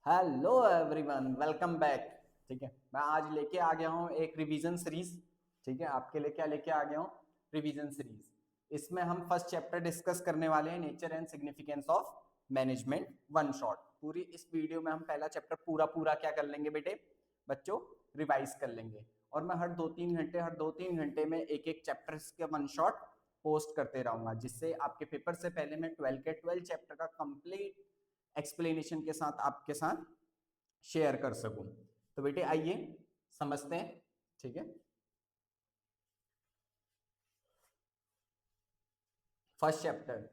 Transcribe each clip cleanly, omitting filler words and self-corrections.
Hello everyone, welcome back. ठीक है, मैं आज लेके आ गया हूँ एक रिवीजन सीरीज। ठीक है, आपके लिए क्या लेके आ गया हूँ? Revision series. इसमें हम फर्स्ट चैप्टर डिस्कस करने वाले हैं, nature and significance of management one shot. पूरी इस वीडियो में हम पहला चैप्टर पूरा पूरा क्या कर लेंगे बेटे बच्चों, रिवाइज कर लेंगे। और मैं हर 2-3 घंटे में एक एक चैप्टर के वन शॉट पोस्ट करते रहूंगा, जिससे आपके पेपर से पहले मैं 12 चैप्टर का कंप्लीट एक्सप्लेनेशन के साथ आपके साथ शेयर कर सकूं। तो बेटे आइए समझते हैं। ठीक है, फर्स्ट चैप्टर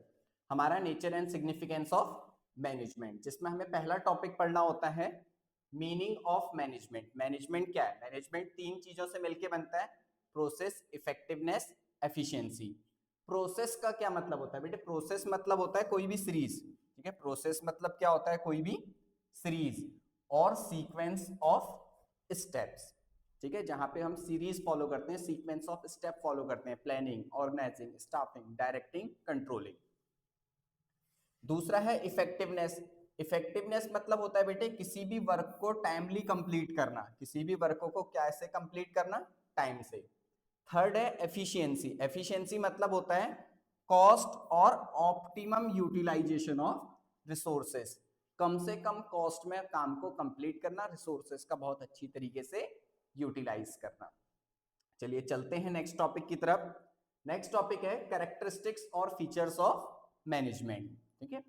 हमारा nature and significance of management, जिसमें हमें पहला टॉपिक पढ़ना होता है मीनिंग ऑफ मैनेजमेंट। मैनेजमेंट क्या है? मैनेजमेंट तीन चीजों से मिलकर बनता है: प्रोसेस, इफेक्टिवनेस, एफिशिएंसी। प्रोसेस का क्या मतलब होता है बेटे? प्रोसेस मतलब होता है कोई भी सीरीज। ठीक है, प्रोसेस मतलब क्या होता है? कोई भी सीरीज और सीक्वेंस ऑफ स्टेप्स। ठीक है, जहां पे हम सीरीज फॉलो करते हैं, सीक्वेंस ऑफ स्टेप फॉलो करते हैं: planning, organising, staffing, directing, controlling. दूसरा है इफेक्टिवनेस। इफेक्टिवनेस मतलब होता है बेटे किसी भी वर्क को टाइमली कंप्लीट करना, किसी भी वर्क को कैसे कंप्लीट करना? टाइम से। थर्ड है एफिशिएंसी। एफिशिएंसी मतलब होता है कॉस्ट और ऑप्टिमम यूटिलाइजेशन ऑफ रिसोर्सेस। कम से कम कॉस्ट में काम को कंप्लीट करना, रिसोर्सेस का बहुत अच्छी तरीके से यूटिलाइज करना। चलिए चलते हैं नेक्स्ट टॉपिक की तरफ। नेक्स्ट टॉपिक है कैरेक्टरिस्टिक्स और फीचर्स ऑफ मैनेजमेंट। ठीक है,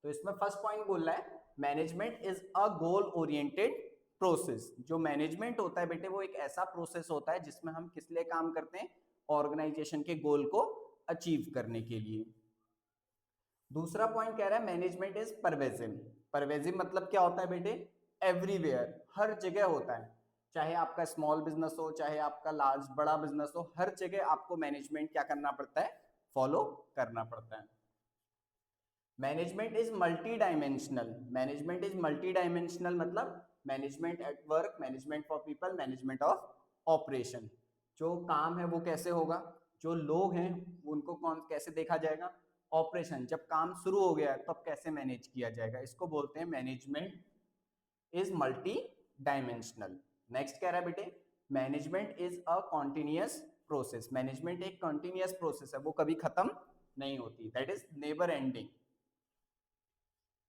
तो इसमें फर्स्ट पॉइंट बोल रहा है management is a goal oriented process. जो मैनेजमेंट होता है बेटे वो एक ऐसा प्रोसेस होता है जिसमें हम किस लिए काम करते हैं? ऑर्गेनाइजेशन के गोल को अचीव करने के लिए। दूसरा पॉइंट कह रहा है मैनेजमेंट इज परवेजिव। परवेजिव मतलब क्या होता है बेटे? एवरीवेयर, हर जगह होता है। चाहे आपका स्मॉल बिजनेस हो, चाहे आपका लार्ज बड़ा बिजनेस हो, हर जगह आपको मैनेजमेंट क्या करना पड़ता है? फॉलो करना पड़ता है। Management is multi dimensional. Management is multi dimensional मतलब management at work, management for people, management of operation. जो काम है वो कैसे होगा? जो लोग हैं उनको कौन कैसे देखा जाएगा? ऑपरेशन, जब काम शुरू हो गया तब कैसे मैनेज किया जाएगा, इसको बोलते हैं management is multi dimensional. Next कह रहा है बेटे management is a continuous process. Management एक कॉन्टिन्यूअस प्रोसेस है, वो कभी खत्म नहीं होती, that is never ending.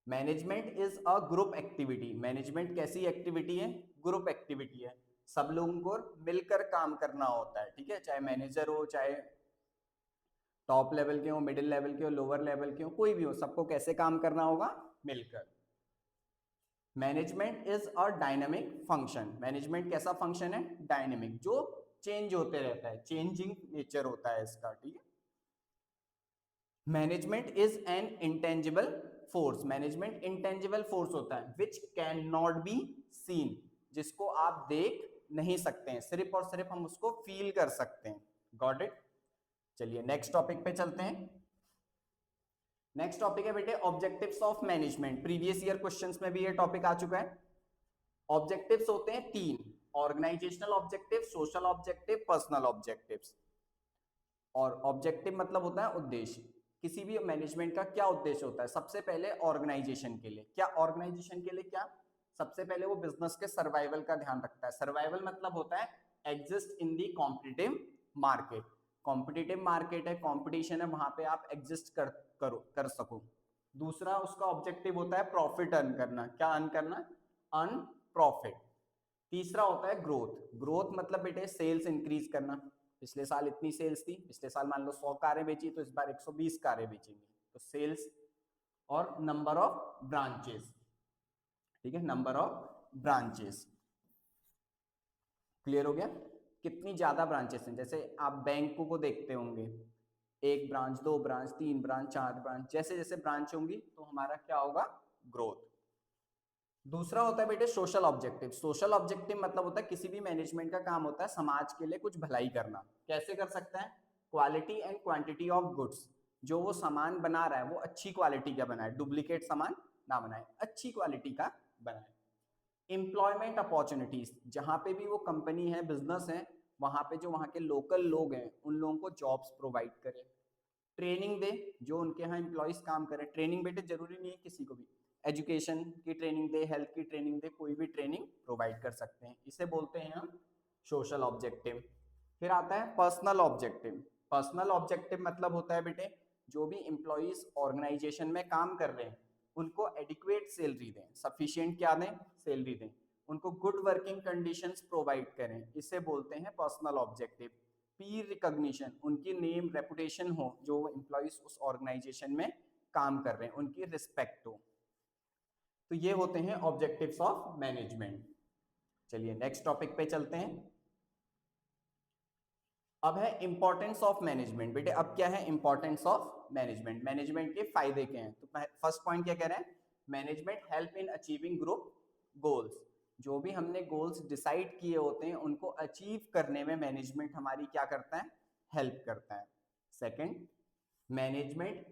Management is a group activity. Management कैसी एक्टिविटी है? ग्रुप एक्टिविटी है। सब लोगों को मिलकर काम करना होता है। ठीक है, चाहे मैनेजर हो, चाहे टॉप लेवल के हो, मिडिल लेवल के हो, लोअर लेवल के हो, कोई भी हो, सबको कैसे काम करना होगा? मिलकर। Management is a dynamic function. Management कैसा फंक्शन है? डायनामिक, जो चेंज होते रहता है, चेंजिंग नेचर होता है इसका। ठीक है, management is an intangible force. Management intangible force होता है which can not be seen, जिसको आप देख नहीं सकते हैं, सिर्फ और सिर्फ हम उसको फील कर सकते हैं। Got it? चलिए नेक्स्ट टॉपिक पे चलते हैं। नेक्स्ट टॉपिक है बेटे objectives of management. Previous year questions में भी ये टॉपिक आ चुका है। ऑब्जेक्टिव्स होते हैं तीन: organisational objective, social objective, personal objectives. और ऑब्जेक्टिव मतलब होता है उद्देश्य। किसी भी मैनेजमेंट का क्या उद्देश्य होता है? सबसे पहले ऑर्गेनाइजेशन के लिए क्या? ऑर्गेनाइजेशन के लिए क्या? सबसे पहले वो बिजनेस के सर्वाइवल का ध्यान रखता है। सर्वाइवल मतलब होता है exist in the competitive market. Competitive market है, कॉम्पिटिशन है, वहां पे आप एग्जिस्ट कर सको। दूसरा उसका ऑब्जेक्टिव होता है प्रॉफिट अर्न करना। क्या अर्न करना? Earn profit. तीसरा होता है ग्रोथ। ग्रोथ मतलब बेटे सेल्स इंक्रीज करना। पिछले साल इतनी सेल्स थी, पिछले साल मान लो 100 कारें बेची, तो इस बार 120 कारें बेचेंगे, तो सेल्स। और नंबर ऑफ ब्रांचेस। ठीक है, नंबर ऑफ ब्रांचेस। क्लियर हो गया? कितनी ज्यादा ब्रांचेस हैं, जैसे आप बैंकों को देखते होंगे, एक ब्रांच, दो ब्रांच, तीन ब्रांच, चार ब्रांच, जैसे जैसे ब्रांच होंगी तो हमारा क्या होगा? ग्रोथ। दूसरा होता है बेटे सोशल ऑब्जेक्टिव। सोशल ऑब्जेक्टिव मतलब होता है किसी भी मैनेजमेंट का काम होता है समाज के लिए कुछ भलाई करना। कैसे कर सकता है? Quality and quantity of goods. जो वो सामान बना रहा है वो अच्छी क्वालिटी का बनाए, डुप्लीकेट सामान ना बनाए, अच्छी क्वालिटी का बनाए। एम्प्लॉयमेंट अपॉर्चुनिटीज, जहां पे भी वो कंपनी है, बिजनेस है, वहां पे जो वहां के लोकल लोग हैं उन लोगों को जॉब्स प्रोवाइड करे। ट्रेनिंग दे, जो उनके यहाँ एम्प्लॉयज काम करे। ट्रेनिंग बेटे जरूरी नहीं है किसी को भी, एजुकेशन की ट्रेनिंग दे, हेल्थ की ट्रेनिंग दे, कोई भी ट्रेनिंग प्रोवाइड कर सकते हैं, इसे बोलते हैं हम सोशल ऑब्जेक्टिव। फिर आता है पर्सनल ऑब्जेक्टिव। पर्सनल ऑब्जेक्टिव मतलब होता है बेटे जो भी एम्प्लॉइज ऑर्गेनाइजेशन में काम कर रहे हैं उनको एडिक्वेट सैलरी दें, सफिशिएंट क्या दें, सैलरी दें, उनको गुड वर्किंग कंडीशंस प्रोवाइड करें, इसे बोलते हैं पर्सनल ऑब्जेक्टिव। पीर रिकॉग्निशन, उनकी नेम रेपुटेशन हो, जो एम्प्लॉइज उस ऑर्गेनाइजेशन में काम कर रहे हैं उनकी रिस्पेक्ट हो। तो ये होते हैं ऑब्जेक्टिव्स ऑफ मैनेजमेंट। चलिए नेक्स्ट टॉपिक पे चलते हैं। अब है इंपॉर्टेंस ऑफ मैनेजमेंट। बेटे अब क्या है इंपॉर्टेंस ऑफ मैनेजमेंट, मैनेजमेंट के फायदे क्या हैं। तो फर्स्ट पॉइंट क्या कह रहे हैं, management help in achieving group goals. जो भी हमने गोल्स डिसाइड किए होते हैं उनको अचीव करने में मैनेजमेंट हमारी क्या करता है, हेल्प करता है। Second, management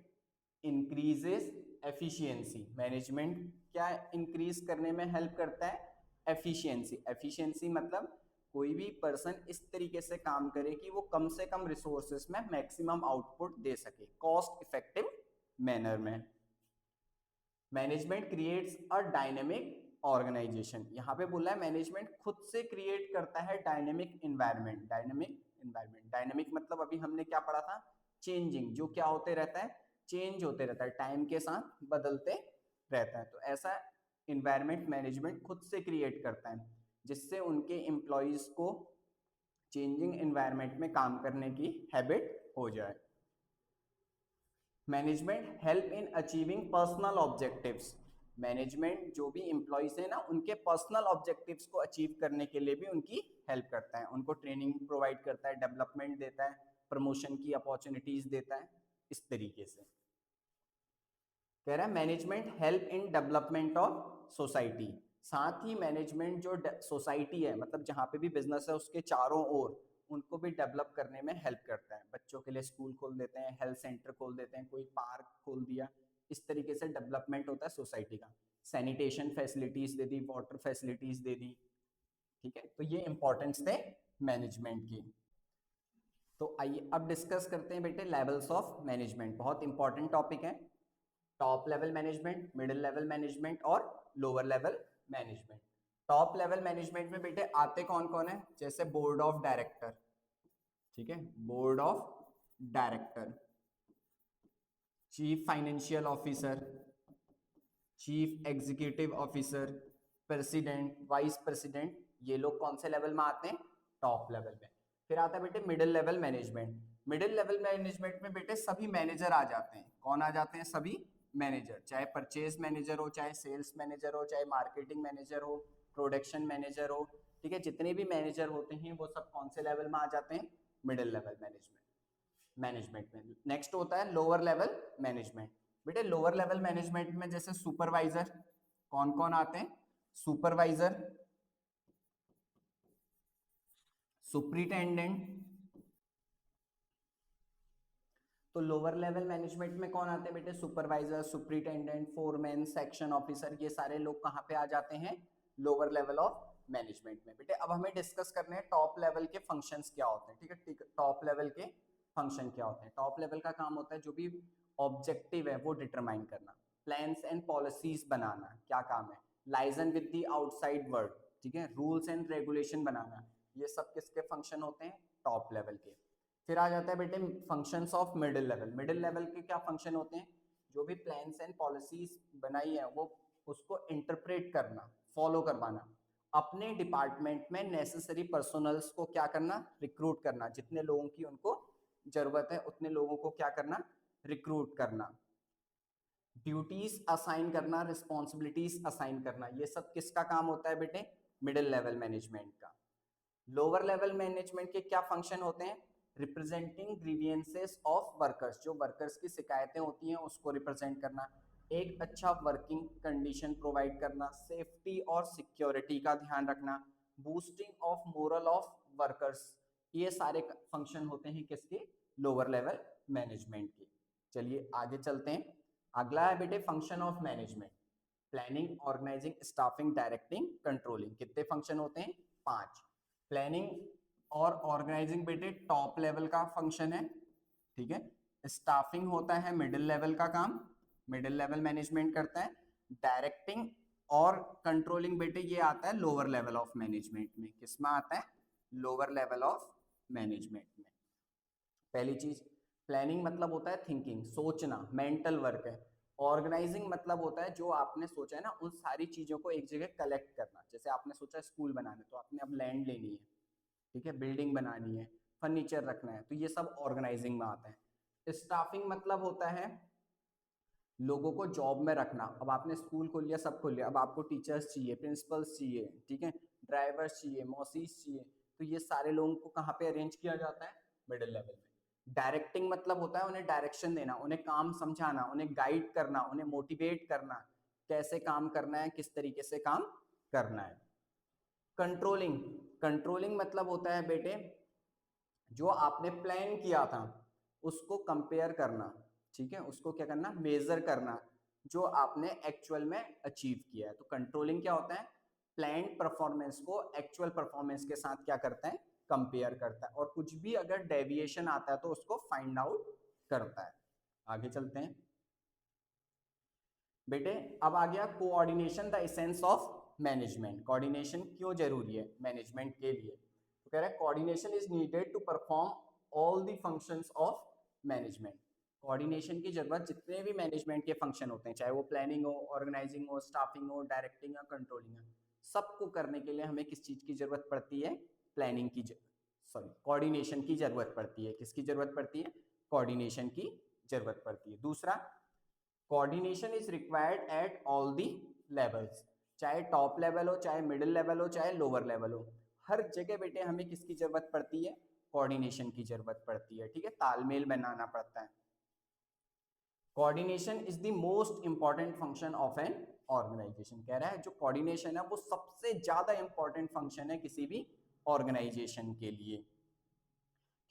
increases efficiency. Management क्या इंक्रीज करने में हेल्प करता है, एफिशिएंसी। एफिशिएंसी मतलब कोई भी पर्सन इस तरीके से काम करे कि वो कम से कम रिसोर्सेस में मैक्सिमम आउटपुट दे सके, कॉस्ट इफेक्टिव मैनर में। Management creates a dynamic organisation. यहाँ पे बोला है मैनेजमेंट खुद से क्रिएट करता है dynamic environment. Dynamic environment, dynamic मतलब अभी हमने क्या पढ़ा था, चेंजिंग, जो क्या होते रहता है, चेंज होते रहता है, टाइम के साथ बदलते रहता है। तो ऐसा इन्वायरमेंट मैनेजमेंट खुद से क्रिएट करता है जिससे उनके एम्प्लॉयज को चेंजिंग एनवायरनमेंट में काम करने की हैबिट हो जाए। Management help in achieving personal objectives. Management जो भी एम्प्लॉयज है ना उनके पर्सनल ऑब्जेक्टिव्स को अचीव करने के लिए भी उनकी हेल्प करता है, उनको ट्रेनिंग प्रोवाइड करता है, डेवलपमेंट देता है, प्रमोशन की अपॉर्चुनिटीज देता है, इस तरीके से। कह रहा है management help in development of society. साथ ही मैनेजमेंट जो सोसाइटी है मतलब जहाँ पे भी बिजनेस है उसके चारों ओर उनको भी डेवलप करने में हेल्प करता है। बच्चों के लिए स्कूल खोल देते हैं, हेल्थ सेंटर खोल देते हैं, कोई पार्क खोल दिया, इस तरीके से डेवलपमेंट होता है सोसाइटी का। सैनिटेशन फैसिलिटीज दे दी, वाटर फैसिलिटीज दे दी, ठीक है। तो ये इंपॉर्टेंस थे मैनेजमेंट की। तो आइए अब डिस्कस करते हैं बेटे लेवल्स ऑफ मैनेजमेंट। बहुत इंपॉर्टेंट टॉपिक है। Top level management, middle level management और lower level management. Top level management में बेटे आते कौन कौन है, जैसे बोर्ड ऑफ डायरेक्टर, ठीक है, board of director, chief financial officer, chief executive officer, president, vice president, ये लोग कौन से लेवल में आते हैं, टॉप लेवल में। फिर आता है बेटे middle level management. Middle level management में बेटे सभी मैनेजर आ जाते हैं। कौन आ जाते हैं, सभी मैनेजर, चाहे परचेज मैनेजर हो, चाहे सेल्स मैनेजर हो, चाहे मार्केटिंग मैनेजर हो, प्रोडक्शन मैनेजर हो, ठीक है, जितने भी मैनेजर होते हैं वो सब कौन से लेवल में आ जाते हैं, मिडिल लेवल मैनेजमेंट में। नेक्स्ट होता है लोअर लेवल मैनेजमेंट। बेटे लोअर लेवल मैनेजमेंट में जैसे सुपरवाइजर, कौन कौन आते हैं, सुपरवाइजर, सुपरिटेंडेंट। तो लोअर लेवल मैनेजमेंट में कौन आते हैं बेटे, supervisor, superintendent, foreman, section officer, ये सारे लोग कहाँ पे आ जाते हैं, लोअर लेवल ऑफ मैनेजमेंट में। बेटे अब हमें डिस्कस करने हैं टॉप लेवल के फंक्शंस क्या होते हैं, ठीक है। टॉप लेवल के फंक्शन क्या होते हैं। टॉप लेवल का काम होता है जो भी ऑब्जेक्टिव है वो डिटरमाइन करना, प्लान्स एंड पॉलिसीज बनाना, क्या काम है, liaison with the outside world, ठीक है, रूल्स एंड रेगुलेशन बनाना, ये सब किसके फंक्शन होते हैं, टॉप लेवल के। फिर आ जाता है बेटे functions of middle level. Middle level के क्या फंक्शन होते हैं, जो भी प्लान्स एंड पॉलिसीज बनाई है वो उसको इंटरप्रेट करना, फॉलो करवाना, अपने डिपार्टमेंट में नेसेसरी पर्सनल्स को क्या करना, रिक्रूट करना, जितने लोगों की उनको जरूरत है उतने लोगों को क्या करना, रिक्रूट करना, ड्यूटीज असाइन करना, रिस्पॉन्सिबिलिटीज असाइन करना, ये सब किसका काम होता है बेटे, मिडिल लेवल मैनेजमेंट का। लोअर लेवल मैनेजमेंट के क्या फंक्शन होते हैं, रिप्रेजेंटिंग ग्रीवियंसेस ऑफ वर्कर्स, जो वर्कर्स की शिकायतें होती हैं उसको रिप्रेजेंट करना, एक अच्छा वर्किंग कंडीशन प्रोवाइड करना, सेफ्टी और सिक्योरिटी का ध्यान रखना, boosting of moral of workers, ये सारे फंक्शन होते हैं किसके, लोअर लेवल मैनेजमेंट के। चलिए आगे चलते हैं। अगला है बेटे function of management, planning, organising, staffing, directing, controlling. कितने फंक्शन होते हैं, 5। प्लानिंग और ऑर्गेनाइजिंग बेटे टॉप लेवल का फंक्शन है, ठीक है। स्टाफिंग होता है मिडिल लेवल का काम, मिडिल लेवल मैनेजमेंट करता है। डायरेक्टिंग और कंट्रोलिंग बेटे ये आता है लोअर लेवल ऑफ मैनेजमेंट में। किसमें आता है? लोअर लेवल ऑफ मैनेजमेंट में। पहली चीज, प्लानिंग मतलब होता है थिंकिंग, सोचना, मेंटल वर्क है। ऑर्गेनाइजिंग मतलब होता है जो आपने सोचा है ना उन सारी चीजों को एक जगह कलेक्ट करना। जैसे आपने सोचा स्कूल बनाना, तो आपने अब लैंड लेनी है, ठीक है, बिल्डिंग बनानी है, फर्नीचर रखना है, तो ये सब ऑर्गेनाइजिंग में आता है। स्टाफिंग मतलब होता है लोगों को जॉब में रखना। अब आपने स्कूल खोल लिया, सब खोल लिया, अब आपको टीचर्स चाहिए, प्रिंसिपल्स चाहिए, ठीक है, ड्राइवर्स चाहिए, मौसीस चाहिए, तो ये सारे लोगों को कहाँ पे अरेंज किया जाता है? मिडिल लेवल में। डायरेक्टिंग मतलब होता है उन्हें डायरेक्शन देना, उन्हें काम समझाना, उन्हें गाइड करना, उन्हें मोटिवेट करना, कैसे काम करना है, किस तरीके से काम करना है। कंट्रोलिंग, कंट्रोलिंग मतलब होता है बेटे जो आपने प्लान किया था उसको कंपेयर करना, ठीक है, उसको क्या करना? मेजर करना जो आपने एक्चुअल में अचीव किया है। तो कंट्रोलिंग क्या होता है? प्लान परफॉर्मेंस को एक्चुअल परफॉर्मेंस के साथ क्या करता है? कंपेयर करता है, और कुछ भी अगर डेविएशन आता है तो उसको फाइंड आउट करता है। आगे चलते हैं बेटे। अब आ गया coordination, the essence of management. Coordination क्यों जरूरी है मैनेजमेंट के लिए? तो कह रहा है coordination is needed to perform all the functions of management. Coordination की जरूरत जितने भी मैनेजमेंट के फंक्शन होते हैं, चाहे वो प्लानिंग हो, ऑर्गेनाइजिंग हो, स्टाफिंग हो, डायरेक्टिंग या कंट्रोलिंग हो, सबको करने के लिए हमें किस चीज की जरूरत पड़ती है? प्लानिंग की, सॉरी, कोऑर्डिनेशन की जरूरत पड़ती है। किसकी जरूरत पड़ती है? कोऑर्डिनेशन की जरूरत पड़ती है। दूसरा, coordination is required at all the levels, चाहे टॉप लेवल हो, चाहे मिडिल लेवल हो, चाहे लोअर लेवल हो, हर जगह बेटे हमें किसकी जरूरत पड़ती है? कोऑर्डिनेशन की जरूरत पड़ती है, ठीक है, तालमेल बनाना पड़ता है। Coordination is the most important function of an organisation. कह रहा है जो कोऑर्डिनेशन है वो सबसे ज्यादा इंपॉर्टेंट फंक्शन है किसी भी ऑर्गेनाइजेशन के लिए।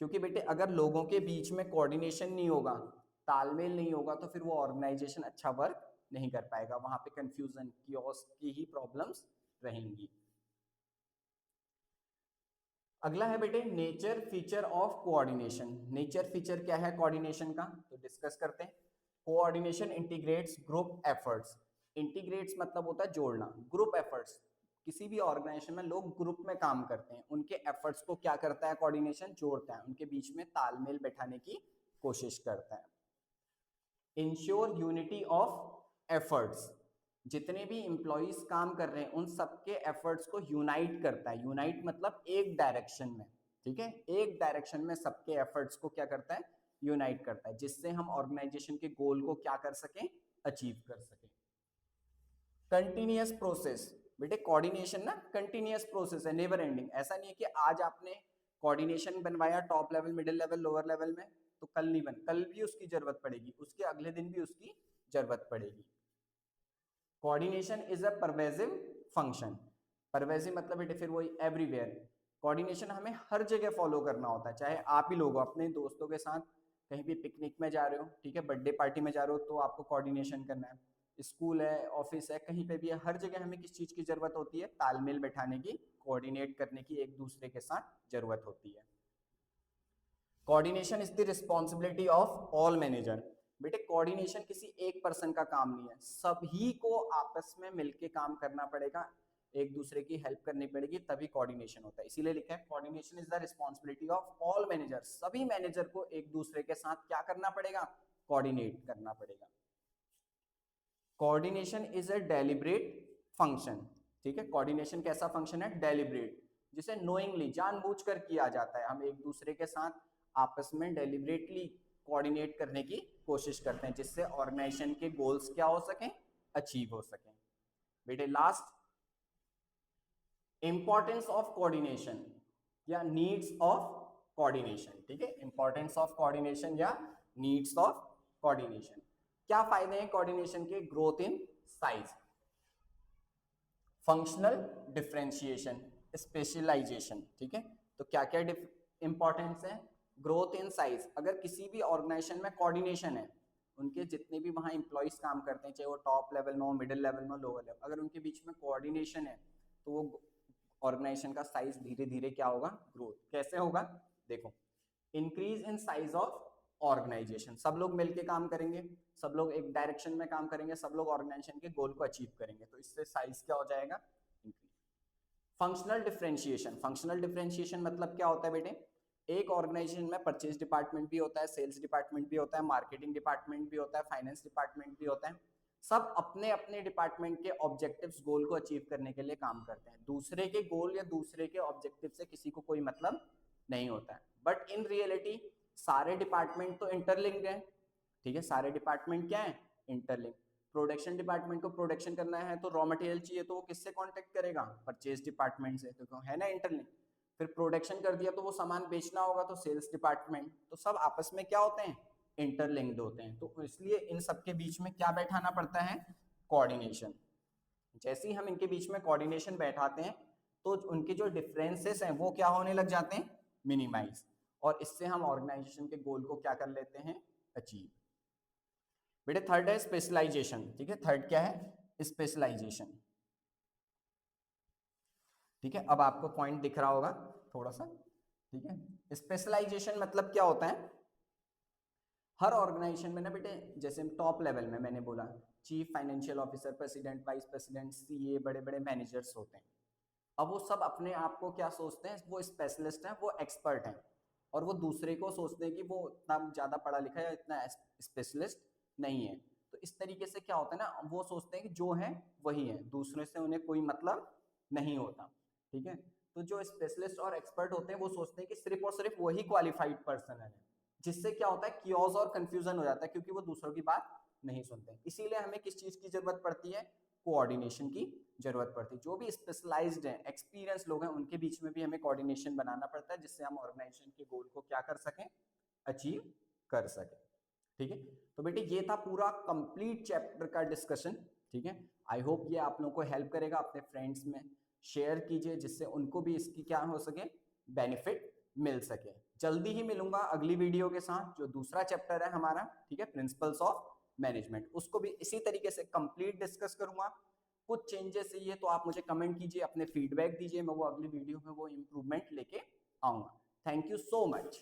क्योंकि बेटे अगर लोगों के बीच में कोऑर्डिनेशन नहीं होगा, तालमेल नहीं होगा, तो फिर वो ऑर्गेनाइजेशन अच्छा वर्क नहीं कर पाएगा, वहां पे कंफ्यूजन, कियोस्क की ही प्रॉब्लम्स रहेंगी। अगला है बेटे nature feature of coordination. Nature feature क्या है कोऑर्डिनेशन का, तो डिस्कस करते हैं। Coordination integrates group efforts. Integrates मतलब होता है जोड़ना, ग्रुप एफर्ट्स, किसी भी ऑर्गेनाइजेशन में लोग ग्रुप में काम करते हैं, उनके एफर्ट्स को क्या करता है? कोऑर्डिनेशन जोड़ता है, उनके बीच में तालमेल बैठाने की कोशिश करता है। इंश्योर यूनिटी ऑफ एफर्ट्स, जितने भी इंप्लॉइज काम कर रहे हैं उन सबके एफर्ट्स को यूनाइट करता है। यूनाइट मतलब एक डायरेक्शन में, ठीक है, एक डायरेक्शन में सबके एफर्ट्स को क्या करता है? यूनाइट करता है, जिससे हम ऑर्गेनाइजेशन के गोल को क्या कर सकें? अचीव कर सकें। कंटिन्यूअस प्रोसेस, बेटे कोऑर्डिनेशन ना कंटिन्यूअस प्रोसेस है, नेवर एंडिंग। ऐसा नहीं है कि आज आपने कोऑर्डिनेशन बनवाया top level, middle level, lower level में, तो कल नहीं बन, कल भी उसकी जरूरत पड़ेगी, उसके अगले दिन भी उसकी जरूरत पड़ेगी। Coordination is a pervasive function. Pervasive मतलब बेटे फिर वही एवरीवेयर। कोऑर्डिनेशन हमें हर जगह फॉलो करना होता है, चाहे आप ही लोग अपने दोस्तों के साथ कहीं भी पिकनिक में जा रहे हो, ठीक है, बर्थडे पार्टी में जा रहे हो, तो आपको कोऑर्डिनेशन करना है। स्कूल है, ऑफिस है, कहीं पे भी है, हर जगह हमें किस चीज की जरूरत होती है? तालमेल बैठाने की, कोऑर्डिनेट करने की, एक दूसरे के साथ जरूरत होती है। Coordination is the responsibility of all manager. बेटे कोऑर्डिनेशन किसी एक पर्सन का काम नहीं है, सभी को आपस में मिलके काम करना पड़ेगा, एक दूसरे की हेल्प करनी पड़ेगी, तभी कोऑर्डिनेशन होता है। इसीलिए लिखा है coordination is the responsibility of all manager. सभी मैनेजर को एक दूसरे के साथ क्या करना पड़ेगा? कोऑर्डिनेट करना पड़ेगा। Coordination is a deliberate function, ठीक है, कोऑर्डिनेशन कैसा फंक्शन है? डेलिब्रेट, जिसे नोइंगली, जानबूझकर किया जाता है। हम एक दूसरे के साथ आपस में डेलिब्रेटली कोऑर्डिनेट करने की कोशिश करते हैं, जिससे ऑर्गेनाइजेशन के गोल्स क्या हो सकें? अचीव हो सकें। बेटे लास्ट, इंपॉर्टेंस ऑफ कोऑर्डिनेशन या नीड्स ऑफ कोऑर्डिनेशन, ठीक है, इंपॉर्टेंस ऑफ कोऑर्डिनेशन या नीड्स ऑफ कोऑर्डिनेशन। क्या फायदे हैं कोऑर्डिनेशन के? Growth in size, functional differentiation, specialisation, ठीक है, तो क्या क्या इंपॉर्टेंस है? ग्रोथ इन साइज, अगर किसी भी ऑर्गेनाइजेशन में कोऑर्डिनेशन है, उनके जितने भी वहां इंप्लॉइज काम करते हैं, चाहे वो टॉप लेवल में हो, मिडिल लेवल में, लोअर लेवल, अगर उनके बीच में कोऑर्डिनेशन है तो वो ऑर्गेनाइजेशन का साइज धीरे धीरे क्या होगा? ग्रोथ। कैसे होगा? देखो, increase in size of organisation, सब लोग मिलके काम करेंगे, सब लोग एक डायरेक्शन में काम करेंगे, सब लोग ऑर्गेनाइजेशन के गोल को अचीव करेंगे, तो इससे साइज क्या हो जाएगा, increase. Functional differentiation, functional differentiation मतलब क्या होता है बेटे, एक ऑर्गेनाइजेशन में परचेज डिपार्टमेंट भी होता है, सेल्स डिपार्टमेंट भी होता है, मार्केटिंग डिपार्टमेंट भी होता है, फाइनेंस डिपार्टमेंट भी होता है, सब अपने अपने डिपार्टमेंट के ऑब्जेक्टिव्स गोल को अचीव करने के लिए काम करते हैं, दूसरे के गोल या दूसरे के ऑब्जेक्टिव से किसी को कोई मतलब नहीं होता है। बट इन रियलिटी सारे डिपार्टमेंट तो इंटरलिंक्ड हैं, ठीक है, सारे डिपार्टमेंट क्या है, इंटरलिंक। प्रोडक्शन डिपार्टमेंट को प्रोडक्शन करना है तो रॉ मटेरियल चाहिए, तो वो किससे कांटेक्ट करेगा, परचेज डिपार्टमेंट से, तो है ना इंटरलिंक। फिर प्रोडक्शन कर दिया तो वो सामान बेचना होगा तो सेल्स डिपार्टमेंट, तो सब आपस में क्या होते हैं, इंटरलिंक्ड होते हैं, तो इसलिए इन सबके बीच में क्या बैठाना पड़ता है, कोऑर्डिनेशन। जैसे ही हम इनके बीच में कोऑर्डिनेशन बैठाते हैं तो उनके जो डिफरेंसेस हैं वो क्या होने लग जाते हैं, मिनिमाइज, और इससे हम ऑर्गेनाइजेशन के गोल को क्या कर लेते हैं, अचीव। बेटे थर्ड है स्पेशलाइजेशन, ठीक है, थर्ड क्या है, स्पेशलाइजेशन, ठीक है, अब आपको पॉइंट दिख रहा होगा थोड़ा सा, ठीक है। स्पेशलाइजेशन मतलब क्या होता है, हर ऑर्गेनाइजेशन में ना बेटे, जैसे टॉप लेवल में मैंने बोला chief financial officer, president, vice president, CA, बड़े बड़े मैनेजर्स होते हैं। अब वो सब अपने आप को क्या सोचते हैं, वो स्पेशलिस्ट हैं, वो एक्सपर्ट हैं, और वो दूसरे को सोचते हैं कि वो इतना ज़्यादा पढ़ा लिखा है या इतना स्पेशलिस्ट नहीं है। तो इस तरीके से क्या होता है ना, वो सोचते हैं कि जो है वही है, दूसरे से उन्हें कोई मतलब नहीं होता, ठीक है। तो जो स्पेशलिस्ट और एक्सपर्ट होते हैं वो सोचते हैं कि सिर्फ और सिर्फ वही क्वालिफाइड पर्सन है, जिससे क्या होता है, कियोस और कंफ्यूजन हो जाता है, क्योंकि वो दूसरों की बात नहीं सुनते। इसीलिए हमें किस चीज की जरूरत पड़ती है, कोऑर्डिनेशन की जरूरत पड़ती है। जो भी स्पेशलाइज्ड हैं, एक्सपीरियंस लोग हैं, उनके बीच में भी हमें कोऑर्डिनेशन बनाना पड़ता है, जिससे हम ऑर्गेनाइजेशन के गोल को क्या कर सकें, अचीव कर सकें, ठीक है। तो बेटे ये था पूरा कंप्लीट चैप्टर का डिस्कशन, ठीक है। आई होप ये आप लोगों को हेल्प करेगा, अपने फ्रेंड्स में शेयर कीजिए, जिससे उनको भी इसकी क्या हो सके, बेनिफिट मिल सके। जल्दी ही मिलूंगा अगली वीडियो के साथ, जो दूसरा चैप्टर है हमारा, ठीक है, प्रिंसिपल्स ऑफ मैनेजमेंट, उसको भी इसी तरीके से कंप्लीट डिस्कस करूंगा। कुछ चेंजेस चाहिए तो आप मुझे कमेंट कीजिए, अपने फीडबैक दीजिए, मैं वो अगली वीडियो में वो इम्प्रूवमेंट लेके आऊंगा। Thank you so much.